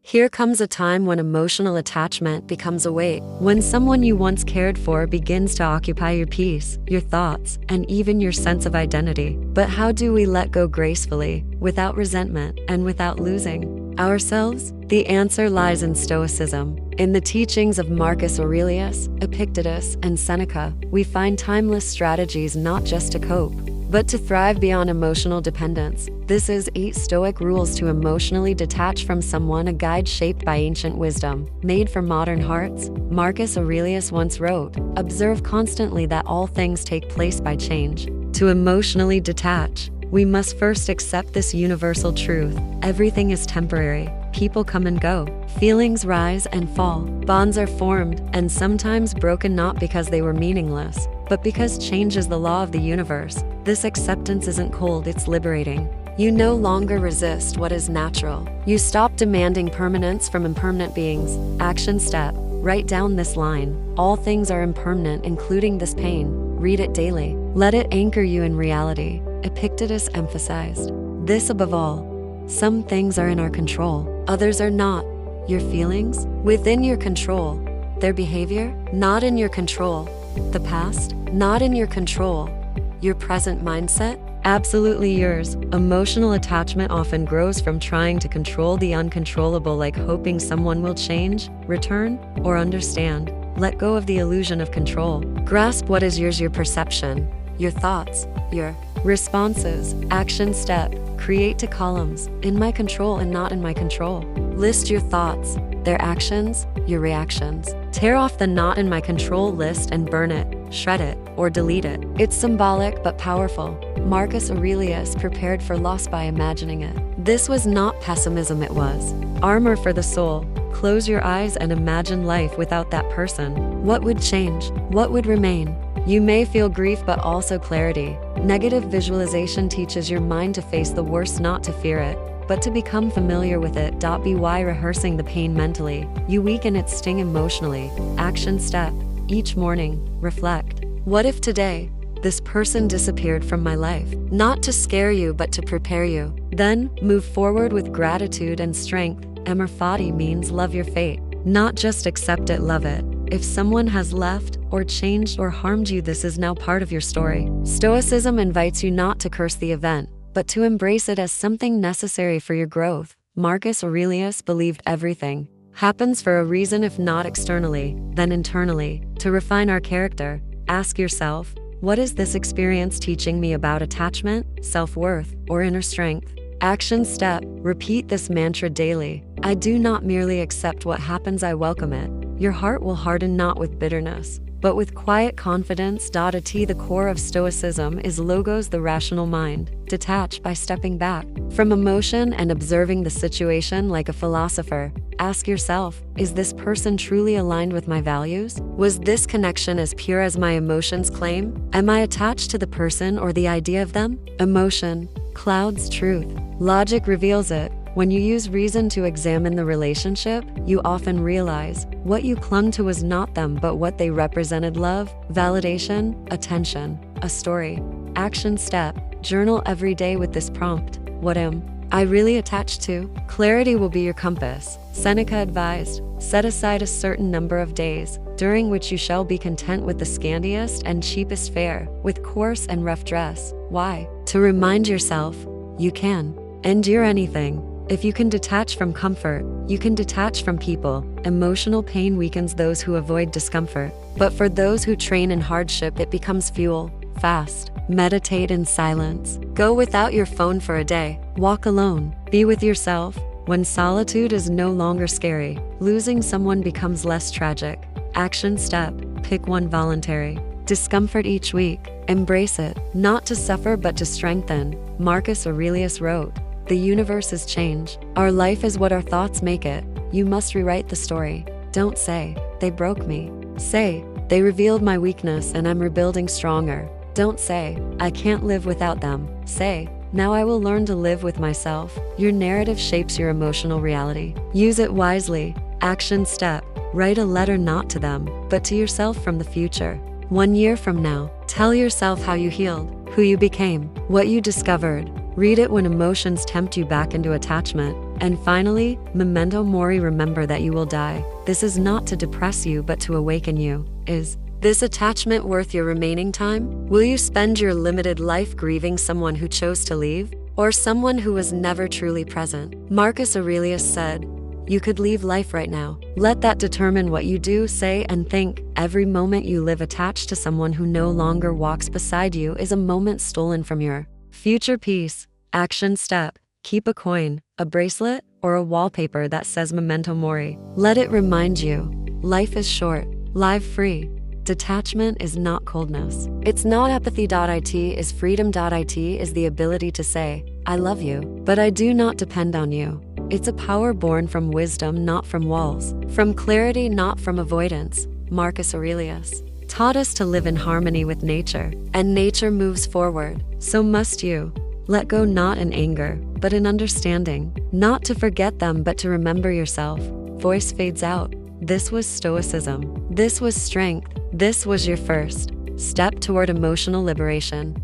Here comes a time when emotional attachment becomes a weight, when someone you once cared for begins to occupy your peace, your thoughts, and even your sense of identity. But how do we let go gracefully, without resentment, and without losing ourselves? The answer lies in Stoicism. In the teachings of Marcus Aurelius, Epictetus, and Seneca, we find timeless strategies not just to cope, but to thrive beyond emotional dependence. This is 8 Stoic Rules to Emotionally Detach from Someone, a guide shaped by ancient wisdom, made for modern hearts. Marcus Aurelius once wrote, "Observe constantly that all things take place by change. To emotionally detach, we must first accept this universal truth. Everything is temporary. People come and go. Feelings rise and fall. Bonds are formed and sometimes broken, not because they were meaningless, but because change is the law of the universe. This acceptance isn't cold, it's liberating. You no longer resist what is natural. You stop demanding permanence from impermanent beings." Action step: write down this line. All things are impermanent, including this pain. Read it daily. Let it anchor you in reality. Epictetus emphasized this above all. Some things are in our control, others are not. Your feelings? Within your control. Their behavior? Not in your control. The past? Not in your control. Your present mindset? Absolutely yours. Emotional attachment often grows from trying to control the uncontrollable, like hoping someone will change, return, or understand. Let go of the illusion of control. Grasp what is yours: your perception, your thoughts, your responses. Action step: create 2 columns, in my control and not in my control. List your thoughts, their actions, your reactions. Tear off the not in my control list and burn it, shred it, or delete it. It's symbolic but powerful. Marcus Aurelius prepared for loss by imagining it. This was not pessimism, it was armor for the soul. Close your eyes and imagine life without that person. What would change? What would remain? You may feel grief but also clarity. Negative visualization teaches your mind to face the worst, not to fear it, but to become familiar with it. By rehearsing the pain mentally, you weaken its sting emotionally. Action step: each morning, reflect. What if today, this person disappeared from my life? Not to scare you, but to prepare you. Then, move forward with gratitude and strength. Emor fati means love your fate. Not just accept it, love it. If someone has left, or changed, or harmed you, this is now part of your story. Stoicism invites you not to curse the event, but to embrace it as something necessary for your growth. Marcus Aurelius believed everything happens for a reason, if not externally, then internally. To refine our character, ask yourself, what is this experience teaching me about attachment, self-worth, or inner strength? Action step: repeat this mantra daily. I do not merely accept what happens, I welcome it. Your heart will harden not with bitterness, but with quiet confidence. The core of Stoicism is logos, the rational mind. Detach by stepping back from emotion and observing the situation like a philosopher. Ask yourself, is this person truly aligned with my values? Was this connection as pure as my emotions claim? Am I attached to the person or the idea of them? Emotion clouds truth. Logic reveals it. When you use reason to examine the relationship, you often realize what you clung to was not them, but what they represented: love, validation, attention, a story. Action step: journal every day with this prompt. What am I really attached to? Clarity will be your compass. Seneca advised, set aside a certain number of days, during which you shall be content with the scantiest and cheapest fare, with coarse and rough dress. Why? To remind yourself, you can endure anything. If you can detach from comfort, you can detach from people. Emotional pain weakens those who avoid discomfort, but for those who train in hardship, it becomes fuel. Fast. Meditate in silence. Go without your phone for a day. Walk alone. Be with yourself. When solitude is no longer scary, losing someone becomes less tragic. Action step: pick one voluntary discomfort each week. Embrace it, not to suffer but to strengthen. Marcus Aurelius wrote, the universe is change. Our life is what our thoughts make it. You must rewrite the story. Don't say, they broke me. Say, they revealed my weakness and I'm rebuilding stronger. Don't say, I can't live without them. Say, now I will learn to live with myself. Your narrative shapes your emotional reality. Use it wisely. Action step: write a letter not to them, but to yourself from the future. 1 year from now, tell yourself how you healed, who you became, what you discovered. Read it when emotions tempt you back into attachment. And finally, memento mori, remember that you will die. This is not to depress you but to awaken you. Is this attachment worth your remaining time? Will you spend your limited life grieving someone who chose to leave? Or someone who was never truly present? Marcus Aurelius said, "You could leave life right now." Let that determine what you do, say, and think. Every moment you live attached to someone who no longer walks beside you is a moment stolen from your future peace. Action step: keep a coin, a bracelet, or a wallpaper that says memento mori. Let it remind you, life is short, live free. Detachment is not coldness. It's not apathy.it is freedom.it is the ability to say, "I love you, but I do not depend on you." It's a power born from wisdom, not from walls. From clarity, not from avoidance. Marcus Aurelius taught us to live in harmony with nature, and nature moves forward. So must you. Let go not in anger, but in understanding. Not to forget them, but to remember yourself. Voice fades out. This was Stoicism. This was strength. This was your first step toward emotional liberation.